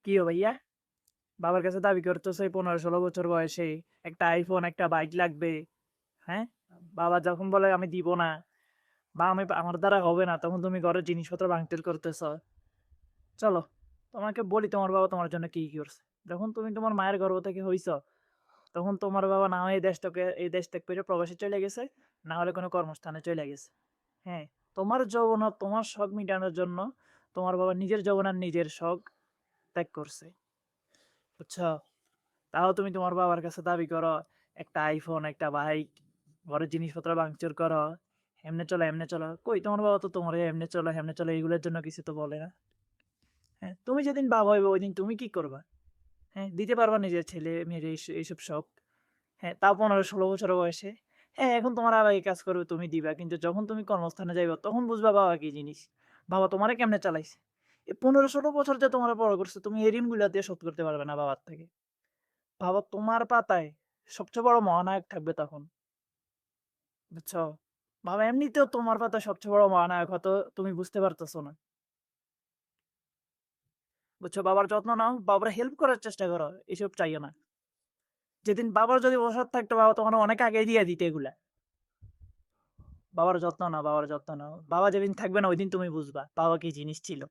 কি হো ভাইয়া, বাবার কাছে দাবি করতেছো এই 15-16 বছর বয়সে একটা আইফোন একটা বাইক লাগবে। হ্যাঁ, বাবা যখন বলে আমি দিব না বা আমি আমার দ্বারা হবে না, তখন তুমি ঘরের জিনিসপত্র ভাঙচুর করতেছ। চলো, তোমাকে বলি তোমার বাবা তোমার জন্য কি কি করছে। যখন তুমি তোমার মায়ের গর্ভ থেকে হইছ, তখন তোমার বাবা না হয় এই দেশ ত্যাগ করে প্রবাসে চলে গেছে, না হলে কোনো কর্মস্থানে চলে গেছে। হ্যাঁ, তোমার যৌবন আর তোমার শখ মিটানোর জন্য তোমার বাবা নিজের যৌবন আর নিজের শখ ত্যাগ করছে, বুঝছো? তাও তুমি তোমার বাবার কাছে দাবি করো একটা আইফোন একটা বাইক, ঘরের জিনিসপত্র ভাঙচুর করো, এমনে চলো এমনে চলো। কই, তোমার বাবা তো তোমার এমনে চলো এগুলোর জন্য কিছু তো বলে না। হ্যাঁ, তুমি যেদিন বাবা হইবে ওই দিন তুমি কি করবা? হ্যাঁ, দিতে পারবা নিজের ছেলে মেয়ের এইসব শখ? হ্যাঁ, তাও 15-16 বছর বয়সে। হ্যাঁ, এখন তোমার আবার এই কাজ করবে তুমি দিবা, কিন্তু যখন তুমি কর্মস্থানে যাইবা তখন বুঝবা বাবা কি জিনিস, বাবা তোমারে কেমনে চালাইছে। এই 15-16 বছর যে তোমার বড় করছে, তুমি এই ঋণগুলা দিয়ে শোধ করতে পারবে না বাবার থেকে। বাবা তোমার পাতায় সবচেয়ে বড় মহানায়ক থাকবে তখন, বুঝছো? বাবা এমনিতেও তোমার পাতায় সবচেয়ে বড় মহানায়ক, হয়তো তুমি বুঝতে পারতেছো না, বুঝছো? বাবার যত্ন নাও, বাবার হেল্প করার চেষ্টা করো, এসব চাইও না। যেদিন বাবার যদি বসত থাকতো, বাবা তখন অনেক আগে দিয়ে দিতে এগুলা। বাবার যত্ন নাও, বাবার যত্ন নাও। বাবা যেদিন থাকবে না ওই দিন তুমি বুঝবা বাবা কি জিনিস ছিল।